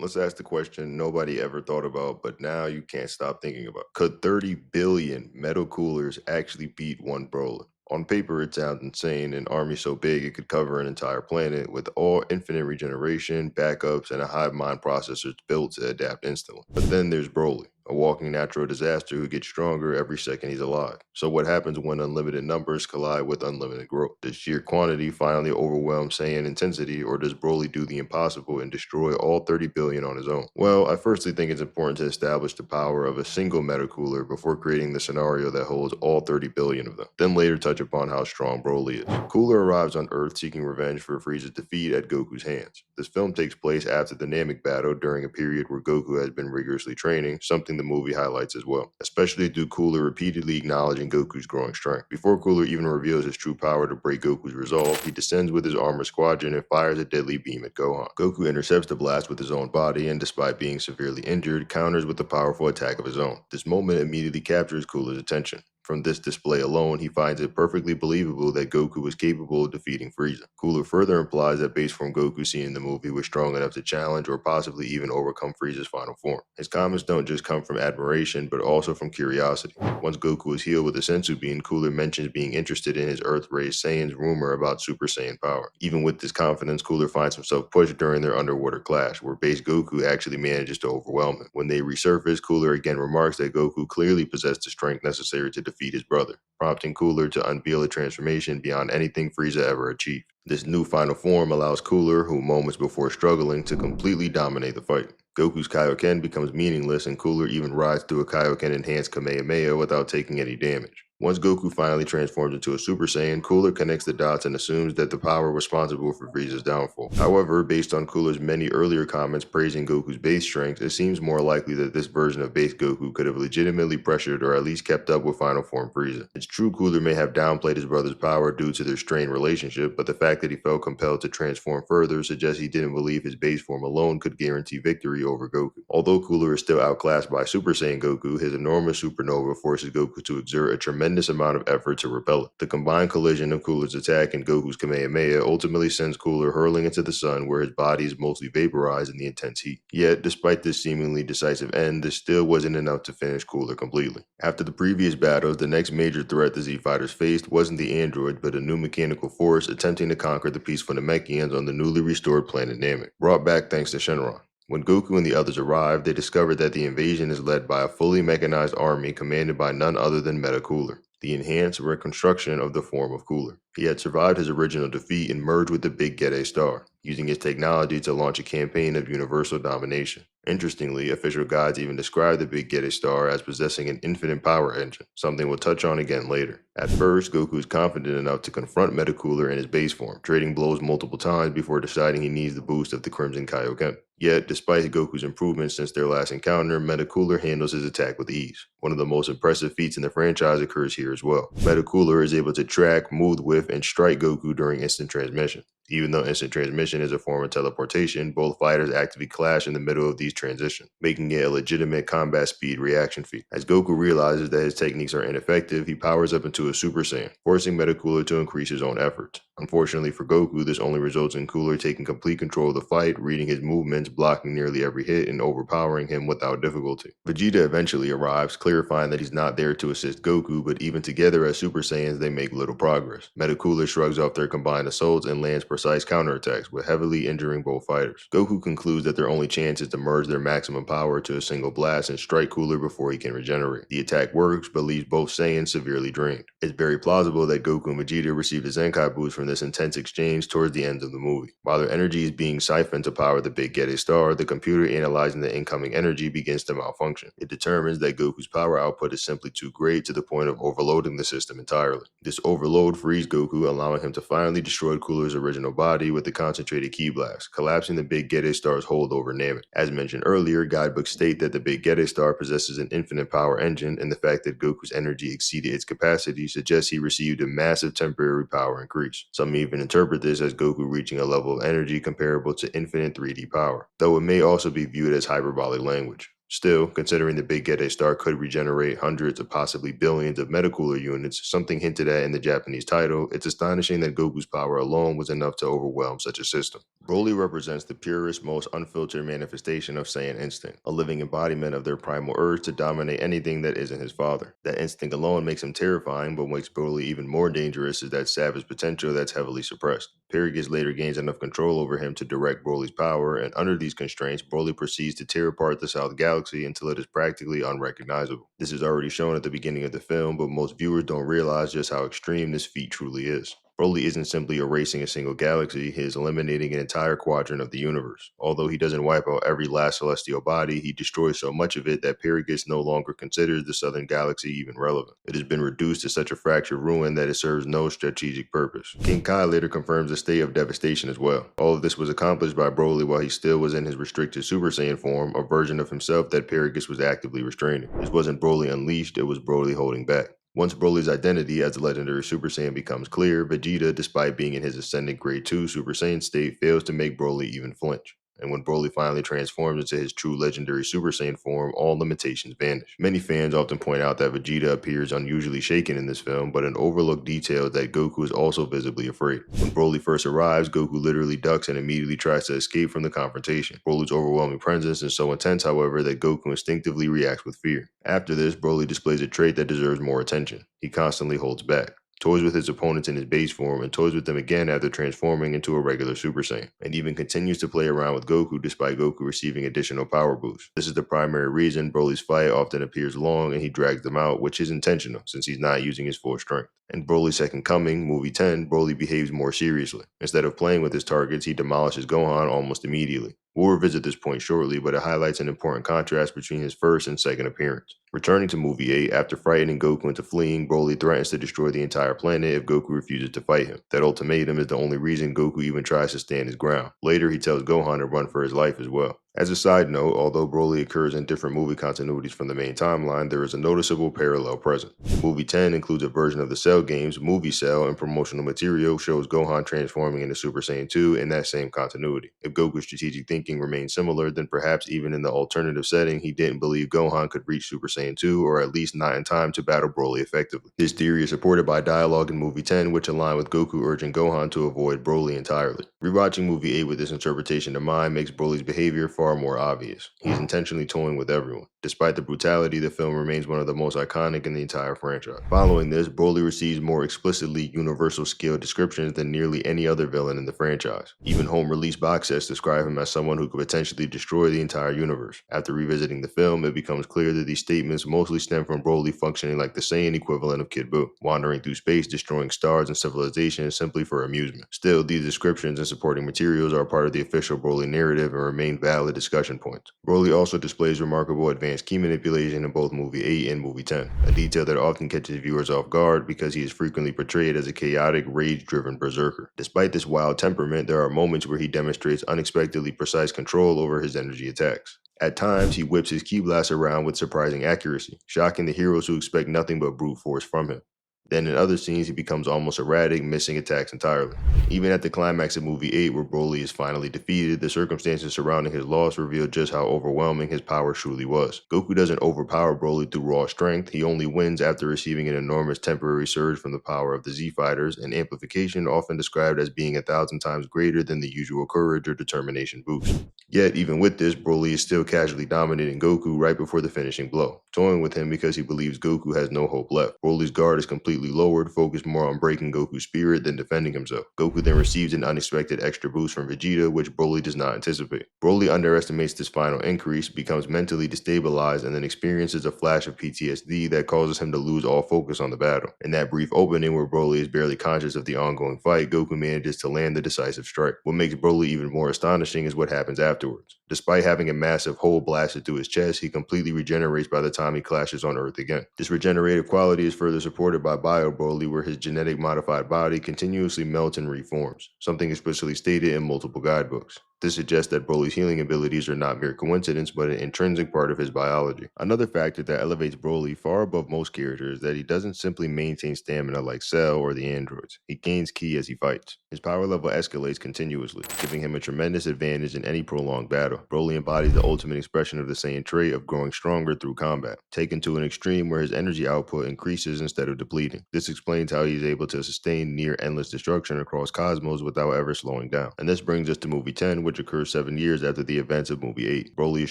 Let's ask the question nobody ever thought about, but now you can't stop thinking about. Could 30 billion metal coolers actually beat one brawler? On paper, it sounds insane. An army so big it could cover an entire planet with all infinite regeneration, backups, and a hive mind processor built to adapt instantly. But then there's Broly, a walking natural disaster who gets stronger every second he's alive. So what happens when unlimited numbers collide with unlimited growth? Does sheer quantity finally overwhelm Saiyan intensity, or does Broly do the impossible and destroy all 30 billion on his own? Well, I firstly think it's important to establish the power of a single metacooler before creating the scenario that holds all 30 billion of them. Then later touch upon how strong Broly is. Cooler arrives on Earth seeking revenge for Frieza's defeat at Goku's hands. This film takes place after the Namek battle during a period where Goku has been rigorously training, something the movie highlights as well, especially due Cooler repeatedly acknowledging Goku's growing strength. Before Cooler even reveals his true power to break Goku's resolve, he descends with his armored squadron and fires a deadly beam at Gohan. Goku intercepts the blast with his own body and, despite being severely injured, counters with a powerful attack of his own. This moment immediately captures Cooler's attention. From this display alone, he finds it perfectly believable that Goku was capable of defeating Frieza. Cooler further implies that base form Goku seen in the movie was strong enough to challenge or possibly even overcome Frieza's final form. His comments don't just come from admiration, but also from curiosity. Once Goku is healed with a Senzu Bean, Cooler mentions being interested in his Earth-raised Saiyan's rumor about Super Saiyan power. Even with this confidence, Cooler finds himself pushed during their underwater clash, where base Goku actually manages to overwhelm him. When they resurface, Cooler again remarks that Goku clearly possessed the strength necessary to defeat his brother, prompting Cooler to unveil a transformation beyond anything Frieza ever achieved. This new final form allows Cooler, who moments before struggling, to completely dominate the fight. Goku's Kaioken becomes meaningless, and Cooler even rides through a Kaioken-enhanced Kamehameha without taking any damage. Once Goku finally transforms into a Super Saiyan, Cooler connects the dots and assumes that the power responsible for Frieza's downfall. However, based on Cooler's many earlier comments praising Goku's base strength, it seems more likely that this version of base Goku could have legitimately pressured or at least kept up with Final Form Frieza. It's true Cooler may have downplayed his brother's power due to their strained relationship, but the fact that he felt compelled to transform further suggests he didn't believe his base form alone could guarantee victory over Goku. Although Cooler is still outclassed by Super Saiyan Goku, his enormous supernova forces Goku to exert a tremendous amount of effort to repel it. The combined collision of Cooler's attack and Goku's Kamehameha ultimately sends Cooler hurling into the sun, where his body is mostly vaporized in the intense heat. Yet, despite this seemingly decisive end, this still wasn't enough to finish Cooler completely. After the previous battles, the next major threat the Z-Fighters faced wasn't the android, but a new mechanical force attempting to conquer the peaceful Namekians on the newly restored planet Namek, brought back thanks to Shenron. When Goku and the others arrived, they discovered that the invasion is led by a fully mechanized army commanded by none other than Meta Cooler, the enhanced reconstruction of the form of Cooler. He had survived his original defeat and merged with the Big Gete Star, using his technology to launch a campaign of universal domination. Interestingly, official guides even describe the Big Gete Star as possessing an infinite power engine, something we'll touch on again later. At first, Goku is confident enough to confront Metacooler in his base form, trading blows multiple times before deciding he needs the boost of the Crimson Kaioken. Yet, despite Goku's improvements since their last encounter, Metacooler handles his attack with ease. One of the most impressive feats in the franchise occurs here as well. Metacooler is able to track, move with, and strike Goku during instant transmission. Even though instant transmission is a form of teleportation, both fighters actively clash in the middle of these transitions, making it a legitimate combat speed reaction feat. As Goku realizes that his techniques are ineffective, he powers up into a Super Saiyan, forcing Metacooler to increase his own efforts. Unfortunately for Goku, this only results in Cooler taking complete control of the fight, reading his movements, blocking nearly every hit, and overpowering him without difficulty. Vegeta eventually arrives, clarifying that he's not there to assist Goku, but even together as Super Saiyans, they make little progress. Metacooler shrugs off their combined assaults and lands precise counterattacks, with heavily injuring both fighters. Goku concludes that their only chance is to merge their maximum power to a single blast and strike Cooler before he can regenerate. The attack works, but leaves both Saiyans severely drained. It's very plausible that Goku and Vegeta received a Zenkai boost from this intense exchange towards the end of the movie. While their energy is being siphoned to power the Big Gete Star, the computer analyzing the incoming energy begins to malfunction. It determines that Goku's power output is simply too great to the point of overloading the system entirely. This overload frees Goku, allowing him to finally destroy Cooler's original body with a concentrated ki blast, collapsing the Big Gete Star's hold over Namek. As mentioned earlier, guidebooks state that the Big Gete Star possesses an infinite power engine, and the fact that Goku's energy exceeded its capacity suggests he received a massive temporary power increase. Some even interpret this as Goku reaching a level of energy comparable to infinite 3D power, though it may also be viewed as hyperbolic language. Still, considering the Big Gete star could regenerate hundreds or possibly billions of metacooler units, something hinted at in the Japanese title, it's astonishing that Goku's power alone was enough to overwhelm such a system. Broly represents the purest, most unfiltered manifestation of Saiyan instinct, a living embodiment of their primal urge to dominate anything that isn't his father. That instinct alone makes him terrifying, but what makes Broly even more dangerous is that savage potential that's heavily suppressed. Paragus later gains enough control over him to direct Broly's power, and under these constraints, Broly proceeds to tear apart the South Galaxy until it is practically unrecognizable. This is already shown at the beginning of the film, but most viewers don't realize just how extreme this feat truly is. Broly isn't simply erasing a single galaxy, he is eliminating an entire quadrant of the universe. Although he doesn't wipe out every last celestial body, he destroys so much of it that Paragus no longer considers the southern galaxy even relevant. It has been reduced to such a fractured ruin that it serves no strategic purpose. King Kai later confirms a state of devastation as well. All of this was accomplished by Broly while he still was in his restricted Super Saiyan form, a version of himself that Paragus was actively restraining. This wasn't Broly unleashed, it was Broly holding back. Once Broly's identity as the legendary Super Saiyan becomes clear, Vegeta, despite being in his ascendant grade 2 Super Saiyan state, fails to make Broly even flinch. And when Broly finally transforms into his true legendary Super Saiyan form, all limitations vanish. Many fans often point out that Vegeta appears unusually shaken in this film, but an overlooked detail is that Goku is also visibly afraid. When Broly first arrives, Goku literally ducks and immediately tries to escape from the confrontation. Broly's overwhelming presence is so intense, however, that Goku instinctively reacts with fear. After this, Broly displays a trait that deserves more attention. He constantly holds back. Toys with his opponents in his base form, and toys with them again after transforming into a regular Super Saiyan, and even continues to play around with Goku despite Goku receiving additional power boosts. This is the primary reason Broly's fight often appears long and he drags them out, which is intentional since he's not using his full strength. In Broly's Second Coming, Movie 10, Broly behaves more seriously. Instead of playing with his targets, he demolishes Gohan almost immediately. We'll revisit this point shortly, but it highlights an important contrast between his first and second appearance. Returning to Movie 8, after frightening Goku into fleeing, Broly threatens to destroy the entire planet if Goku refuses to fight him. That ultimatum is the only reason Goku even tries to stand his ground. Later, he tells Gohan to run for his life as well. As a side note, although Broly occurs in different movie continuities from the main timeline, there is a noticeable parallel present. Movie 10 includes a version of the Cell games, Movie Cell, and promotional material shows Gohan transforming into Super Saiyan 2 in that same continuity. If Goku's strategic thinking remains similar, then perhaps even in the alternative setting, he didn't believe Gohan could reach Super Saiyan 2, or at least not in time to battle Broly effectively. This theory is supported by dialogue in Movie 10, which align with Goku urging Gohan to avoid Broly entirely. Rewatching Movie 8 with this interpretation in mind makes Broly's behavior far more obvious. He's intentionally toying with everyone. Despite the brutality, the film remains one of the most iconic in the entire franchise. Following this, Broly receives more explicitly universal scale descriptions than nearly any other villain in the franchise. Even home release box sets describe him as someone who could potentially destroy the entire universe. After revisiting the film, it becomes clear that these statements mostly stem from Broly functioning like the Saiyan equivalent of Kid Buu, wandering through space, destroying stars and civilizations simply for amusement. Still, these descriptions and supporting materials are part of the official Broly narrative and remain valid discussion points. Broly also displays remarkable advanced ki manipulation in both Movie 8 and Movie 10, a detail that often catches viewers off guard because he is frequently portrayed as a chaotic, rage-driven berserker. Despite this wild temperament, there are moments where he demonstrates unexpectedly precise control over his energy attacks. At times, he whips his ki blast around with surprising accuracy, shocking the heroes who expect nothing but brute force from him. Then in other scenes, he becomes almost erratic, missing attacks entirely. Even at the climax of Movie 8, where Broly is finally defeated, the circumstances surrounding his loss reveal just how overwhelming his power truly was. Goku doesn't overpower Broly through raw strength, he only wins after receiving an enormous temporary surge from the power of the Z-Fighters, an amplification often described as being 1,000 times greater than the usual courage or determination boost. Yet, even with this, Broly is still casually dominating Goku right before the finishing blow, toying with him because he believes Goku has no hope left. Broly's guard is completely lowered, focused more on breaking Goku's spirit than defending himself. Goku then receives an unexpected extra boost from Vegeta, which Broly does not anticipate. Broly underestimates this final increase, becomes mentally destabilized, and then experiences a flash of PTSD that causes him to lose all focus on the battle. In that brief opening where Broly is barely conscious of the ongoing fight, Goku manages to land the decisive strike. What makes Broly even more astonishing is what happens afterwards. Despite having a massive hole blasted through his chest, he completely regenerates by the time he clashes on Earth again. This regenerative quality is further supported by Bio Broly, where his genetic modified body continuously melts and reforms, something explicitly stated in multiple guidebooks. This suggests that Broly's healing abilities are not mere coincidence, but an intrinsic part of his biology. Another factor that elevates Broly far above most characters is that he doesn't simply maintain stamina like Cell or the androids. He gains ki as he fights. His power level escalates continuously, giving him a tremendous advantage in any prolonged battle. Broly embodies the ultimate expression of the Saiyan trait of growing stronger through combat, taken to an extreme where his energy output increases instead of depleting. This explains how he is able to sustain near endless destruction across cosmos without ever slowing down. And this brings us to movie 10, which occurs 7 years after the events of movie 8. Broly is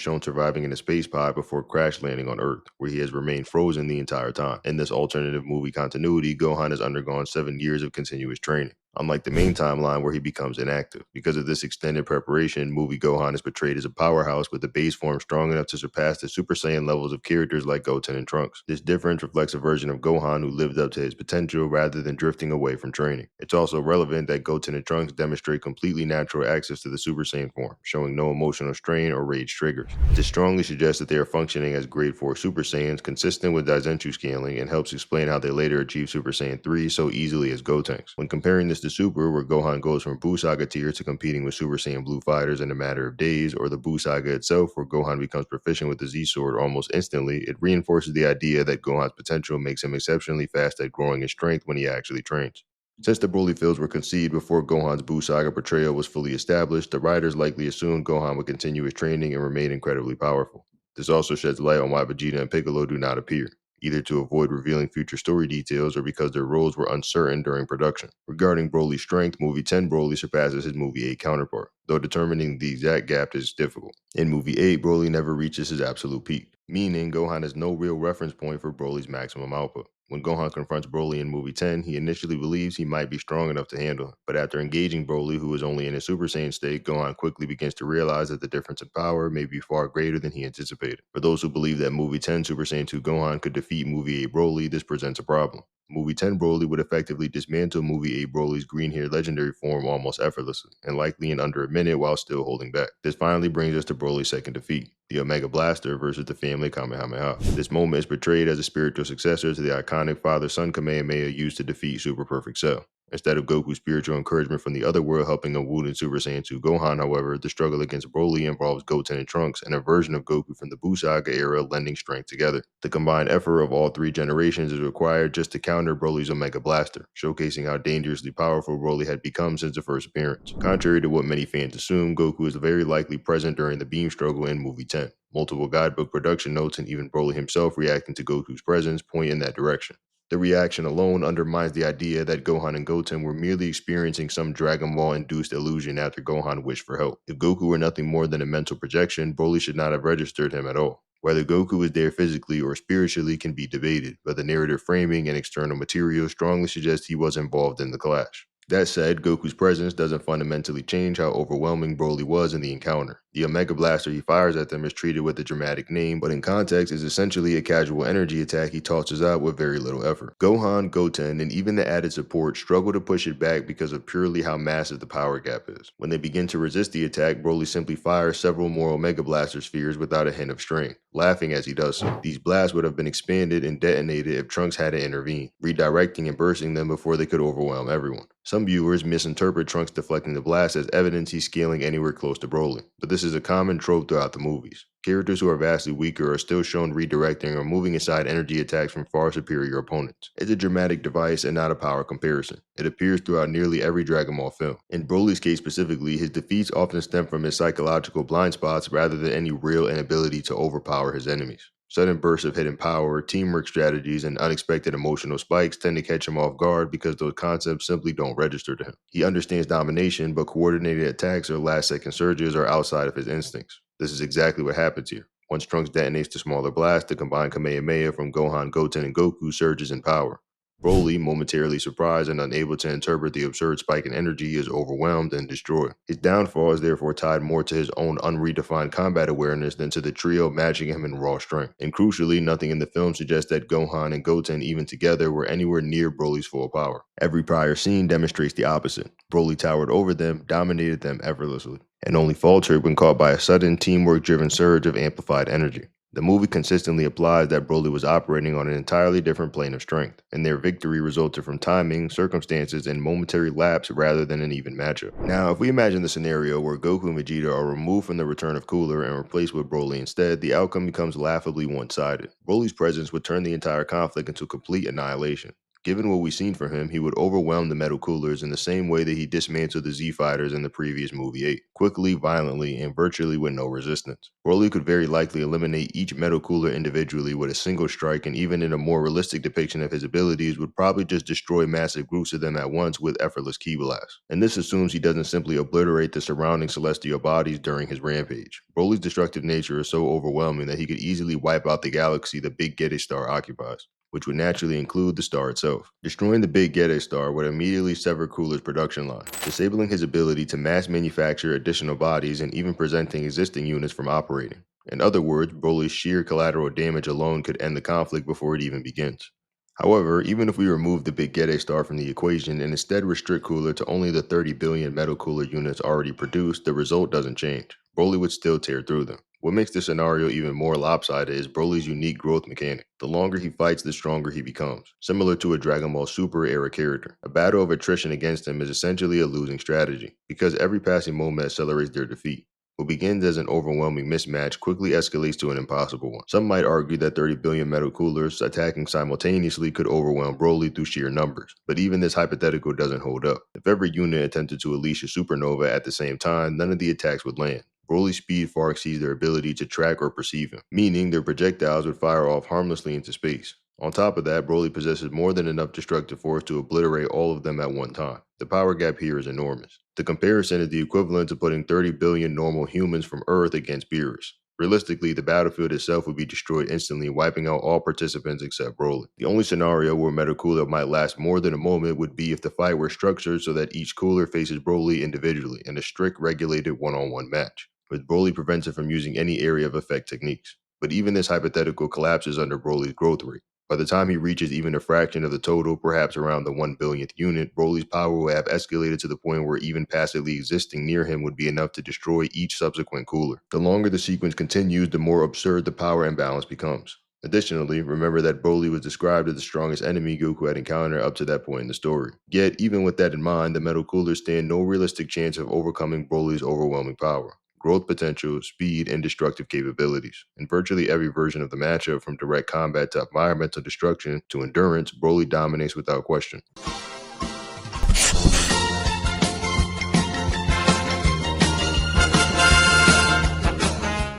shown surviving in a space pod before crash landing on Earth, where he has remained frozen the entire time. In this alternative movie continuity, Gohan has undergone 7 years of continuous training, unlike the main timeline where he becomes inactive. Because of this extended preparation, movie Gohan is portrayed as a powerhouse with a base form strong enough to surpass the Super Saiyan levels of characters like Goten and Trunks. This difference reflects a version of Gohan who lived up to his potential rather than drifting away from training. It's also relevant that Goten and Trunks demonstrate completely natural access to the Super Saiyan form, showing no emotional strain or rage triggers. This strongly suggests that they are functioning as grade 4 Super Saiyans, consistent with Daizenshuu scaling, and helps explain how they later achieve Super Saiyan 3 so easily as Gotenks. When comparing this to Super, where Gohan goes from Buu Saga tier to competing with Super Saiyan Blue fighters in a matter of days, or the Buu Saga itself, where Gohan becomes proficient with the Z-Sword almost instantly, it reinforces the idea that Gohan's potential makes him exceptionally fast at growing in strength when he actually trains. Since the Broly fields were conceived before Gohan's Buu Saga portrayal was fully established, the writers likely assumed Gohan would continue his training and remain incredibly powerful. This also sheds light on why Vegeta and Piccolo do not appear, either to avoid revealing future story details or because their roles were uncertain during production. Regarding Broly's strength, movie 10 Broly surpasses his movie 8 counterpart, though determining the exact gap is difficult. In movie 8, Broly never reaches his absolute peak, meaning Gohan has no real reference point for Broly's maximum output. When Gohan confronts Broly in movie 10, he initially believes he might be strong enough to handle him, but after engaging Broly, who is only in his Super Saiyan state, Gohan quickly begins to realize that the difference in power may be far greater than he anticipated. For those who believe that movie 10 Super Saiyan 2 Gohan could defeat movie 8 Broly, this presents a problem. Movie 10 Broly would effectively dismantle movie 8 Broly's green-haired legendary form almost effortlessly, and likely in under a minute while still holding back. This finally brings us to Broly's second defeat, the Omega Blaster versus the family Kamehameha. This moment is portrayed as a spiritual successor to the iconic father-son Kamehameha used to defeat Super Perfect Cell. Instead of Goku's spiritual encouragement from the other world helping a wounded Super Saiyan 2 Gohan, however, the struggle against Broly involves Goten and Trunks and a version of Goku from the Buu Saga era lending strength together. The combined effort of all three generations is required just to counter Broly's Omega Blaster, showcasing how dangerously powerful Broly had become since the first appearance. Contrary to what many fans assume, Goku is very likely present during the beam struggle in movie 10. Multiple guidebook production notes and even Broly himself reacting to Goku's presence point in that direction. The reaction alone undermines the idea that Gohan and Goten were merely experiencing some Dragon Ball-induced illusion after Gohan wished for help. If Goku were nothing more than a mental projection, Broly should not have registered him at all. Whether Goku is there physically or spiritually can be debated, but the narrative framing and external material strongly suggest he was involved in the clash. That said, Goku's presence doesn't fundamentally change how overwhelming Broly was in the encounter. The Omega Blaster he fires at them is treated with a dramatic name, but in context is essentially a casual energy attack he tosses out with very little effort. Gohan, Goten, and even the added support struggle to push it back because of purely how massive the power gap is. When they begin to resist the attack, Broly simply fires several more Omega Blaster spheres without a hint of strain, laughing as he does so. These blasts would have been expanded and detonated if Trunks hadn't intervened, redirecting and bursting them before they could overwhelm everyone. Some viewers misinterpret Trunks deflecting the blast as evidence he's scaling anywhere close to Broly, but this is a common trope throughout the movies. Characters who are vastly weaker are still shown redirecting or moving aside energy attacks from far superior opponents. It's a dramatic device and not a power comparison. It appears throughout nearly every Dragon Ball film. In Broly's case specifically, his defeats often stem from his psychological blind spots rather than any real inability to overpower his enemies. Sudden bursts of hidden power, teamwork strategies, and unexpected emotional spikes tend to catch him off guard because those concepts simply don't register to him. He understands domination, but coordinated attacks or last-second surges are outside of his instincts. This is exactly what happens here. Once Trunks detonates the smaller blast, the combined Kamehameha from Gohan, Goten, and Goku surges in power. Broly, momentarily surprised and unable to interpret the absurd spike in energy, is overwhelmed and destroyed. His downfall is therefore tied more to his own unredefined combat awareness than to the trio matching him in raw strength. And crucially, nothing in the film suggests that Gohan and Goten, even together, were anywhere near Broly's full power. Every prior scene demonstrates the opposite. Broly towered over them, dominated them effortlessly, and only faltered when caught by a sudden teamwork-driven surge of amplified energy. The movie consistently applies that Broly was operating on an entirely different plane of strength, and their victory resulted from timing, circumstances, and momentary lapse rather than an even matchup. Now, if we imagine the scenario where Goku and Vegeta are removed from the return of Cooler and replaced with Broly instead, the outcome becomes laughably one-sided. Broly's presence would turn the entire conflict into complete annihilation. Given what we've seen from him, he would overwhelm the Metal Coolers in the same way that he dismantled the Z Fighters in the previous movie 8, quickly, violently, and virtually with no resistance. Broly could very likely eliminate each Metal Cooler individually with a single strike, and even in a more realistic depiction of his abilities, would probably just destroy massive groups of them at once with effortless ki blasts. And this assumes he doesn't simply obliterate the surrounding celestial bodies during his rampage. Broly's destructive nature is so overwhelming that he could easily wipe out the galaxy the Big Gete star occupies, which would naturally include the star itself. Destroying the Big Gete star would immediately sever Cooler's production line, disabling his ability to mass manufacture additional bodies and even preventing existing units from operating. In other words, Broly's sheer collateral damage alone could end the conflict before it even begins. However, even if we remove the Big Gete star from the equation and instead restrict Cooler to only the 30 billion Metal Cooler units already produced, the result doesn't change. Broly would still tear through them. What makes this scenario even more lopsided is Broly's unique growth mechanic. The longer he fights, the stronger he becomes, similar to a Dragon Ball Super era character. A battle of attrition against him is essentially a losing strategy, because every passing moment accelerates their defeat. What begins as an overwhelming mismatch quickly escalates to an impossible one. Some might argue that 30 billion Metal Coolers attacking simultaneously could overwhelm Broly through sheer numbers, but even this hypothetical doesn't hold up. If every unit attempted to unleash a supernova at the same time, none of the attacks would land. Broly's speed far exceeds their ability to track or perceive him, meaning their projectiles would fire off harmlessly into space. On top of that, Broly possesses more than enough destructive force to obliterate all of them at one time. The power gap here is enormous. The comparison is the equivalent to putting 30 billion normal humans from Earth against Beerus. Realistically, the battlefield itself would be destroyed instantly, wiping out all participants except Broly. The only scenario where Metal Cooler might last more than a moment would be if the fight were structured so that each cooler faces Broly individually in a strict regulated one-on-one match, with Broly prevented from using any area of effect techniques. But even this hypothetical collapses under Broly's growth rate. By the time he reaches even a fraction of the total, perhaps around the 1 billionth unit, Broly's power will have escalated to the point where even passively existing near him would be enough to destroy each subsequent cooler. The longer the sequence continues, the more absurd the power imbalance becomes. Additionally, remember that Broly was described as the strongest enemy Goku had encountered up to that point in the story. Yet, even with that in mind, the Metal Coolers stand no realistic chance of overcoming Broly's overwhelming power, growth potential, speed, and destructive capabilities. In virtually every version of the matchup, from direct combat to environmental destruction to endurance, Broly dominates without question.